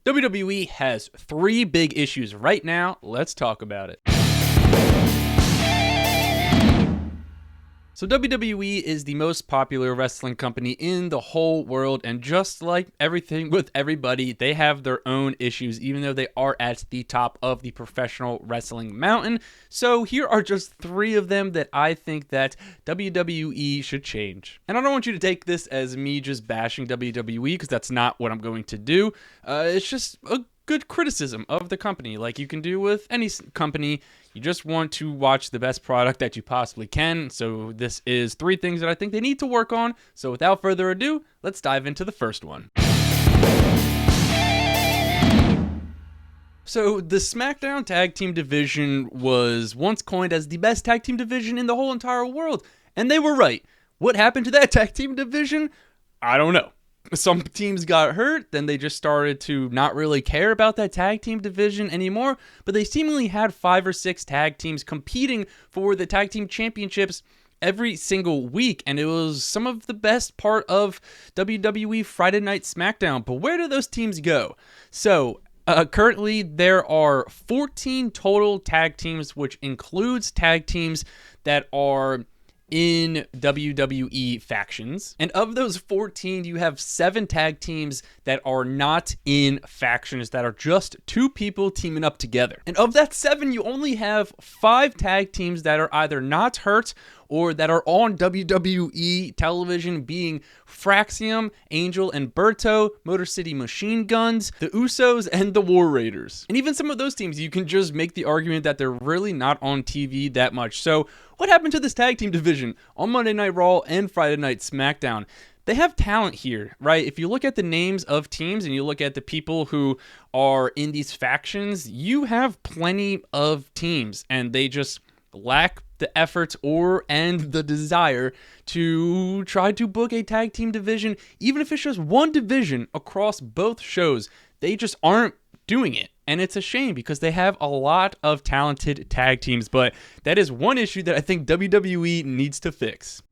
WWE has 3 big issues right now. Let's talk about it. So WWE is the most popular wrestling company in the whole world, and just like everything with everybody, they have their own issues, even though they are at the top of the professional wrestling mountain. So here are just 3 of them that I think that WWE should change. And I don't want you to take this as me just bashing WWE, because that's not what I'm going to do. It's just a good criticism of the company, like you can do with any company. You just want to watch the best product that you possibly can. So this is 3 things that I think they need to work on. So without further ado, let's dive into the first one. So the SmackDown Tag Team Division was once coined as the best tag team division in the whole entire world. And they were right. What happened to that tag team division? I don't know. Some teams got hurt, then they just started to not really care about that tag team division anymore, but they seemingly had 5 or 6 tag teams competing for the tag team championships every single week, and it was some of the best part of WWE Friday Night SmackDown. But where do those teams go? So currently there are 14 total tag teams, which includes tag teams that are in WWE factions. And of those 14, you have 7 tag teams that are not in factions, that are just 2 people teaming up together. And of that 7, you only have 5 tag teams that are either not hurt or that are on WWE television, being Fraxium, Angel and Berto, Motor City Machine Guns, the Usos, and the War Raiders. And even some of those teams, you can just make the argument that they're really not on TV that much. So what happened to this tag team division on Monday Night Raw and Friday Night SmackDown? They have talent here, right? If you look at the names of teams and you look at the people who are in these factions, you have plenty of teams, and they just lack the effort and the desire to try to book a tag team division. Even if it's just one division across both shows, they just aren't doing it. And it's a shame, because they have a lot of talented tag teams, but that is one issue that I think WWE needs to fix.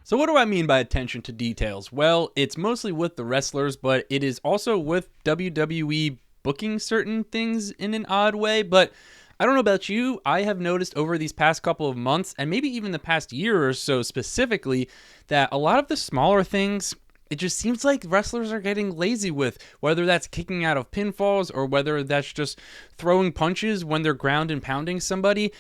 So what do I mean by attention to details? Well, it's mostly with the wrestlers, but it is also with WWE booking certain things in an odd way. But I don't know about you, I have noticed over these past couple of months, and maybe even the past year or so specifically, that a lot of the smaller things, it just seems like wrestlers are getting lazy with, whether that's kicking out of pinfalls or whether that's just throwing punches when they're ground and pounding somebody.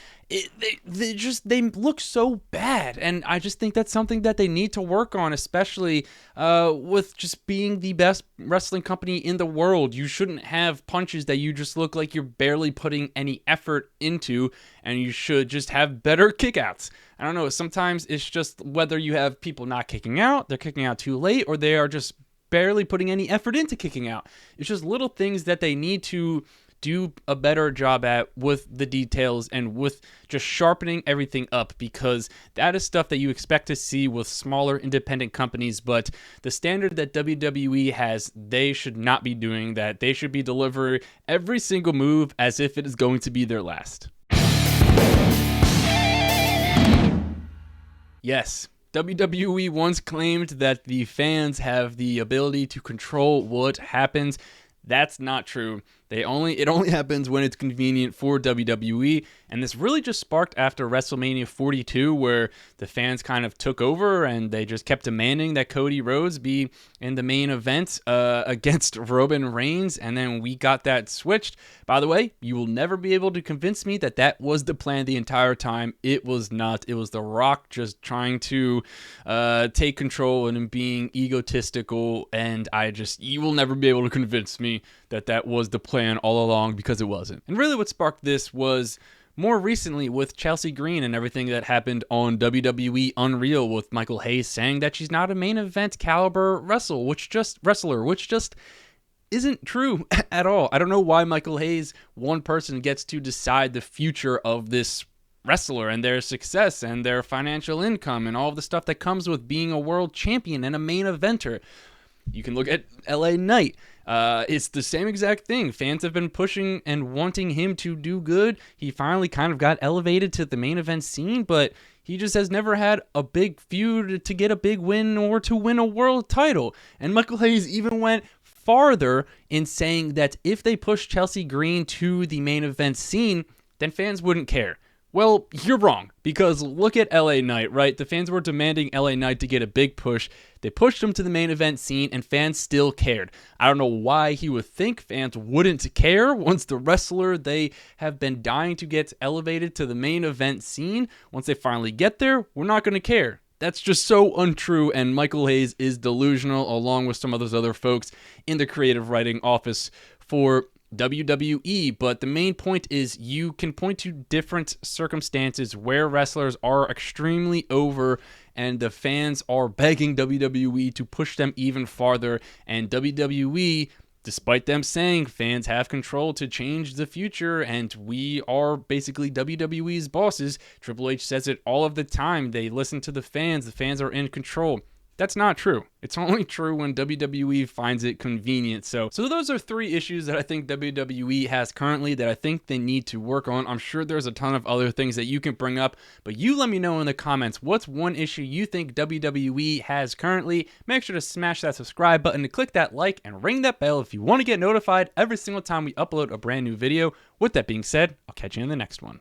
They look so bad, and I just think that's something that they need to work on, especially with just being the best wrestling company in the world. You shouldn't have punches that you just look like you're barely putting any effort into, and you should just have better kickouts. I don't know, sometimes it's just whether you have people not kicking out, they're kicking out too late, or they are just barely putting any effort into kicking out. It's just little things that they need to do a better job at with the details and with just sharpening everything up, because that is stuff that you expect to see with smaller independent companies. But the standard that WWE has, they should not be doing that. They should be delivering every single move as if it is going to be their last. Yes, WWE once claimed that the fans have the ability to control what happens. That's not true. It only happens when it's convenient for WWE, and this really just sparked after WrestleMania 42, where the fans kind of took over and they just kept demanding that Cody Rhodes be in the main event against Roman Reigns, and then we got that switched. By the way, you will never be able to convince me that that was the plan the entire time. It was not. It was The Rock just trying to take control and being egotistical, and you will never be able to convince me that that was the plan all along, because it wasn't. And really what sparked this was more recently with Chelsea Green and everything that happened on WWE Unreal, with Michael Hayes saying that she's not a main event caliber wrestler, which just isn't true at all. I don't know why Michael Hayes, one person, gets to decide the future of this wrestler and their success and their financial income and all of the stuff that comes with being a world champion and a main eventer. You can look at LA Knight. It's the same exact thing. Fans have been pushing and wanting him to do good. He finally kind of got elevated to the main event scene, but He just has never had a big feud to get a big win or to win a world title. And Michael Hayes even went farther in saying that if they push Chelsea Green to the main event scene, then fans wouldn't care. Well, you're wrong, because look at LA Knight, right? The fans were demanding LA Knight to get a big push. They pushed him to the main event scene, and fans still cared. I don't know why he would think fans wouldn't care once the wrestler they have been dying to get elevated to the main event scene. Once they finally get there, we're not going to care. That's just so untrue, and Michael Hayes is delusional, along with some of those other folks in the creative writing office for WWE. But the main point is you can point to different circumstances where wrestlers are extremely over and the fans are begging WWE to push them even farther, and WWE, despite them saying fans have control to change the future and we are basically WWE's bosses, Triple H says it all of the time. They listen to the fans are in control. That's not true. It's only true when WWE finds it convenient. So those are 3 issues that I think WWE has currently that I think they need to work on. I'm sure there's a ton of other things that you can bring up, but you let me know in the comments what's one issue you think WWE has currently. Make sure to smash that subscribe button, to click that like, and ring that bell if you want to get notified every single time we upload a brand new video. With that being said, I'll catch you in the next one.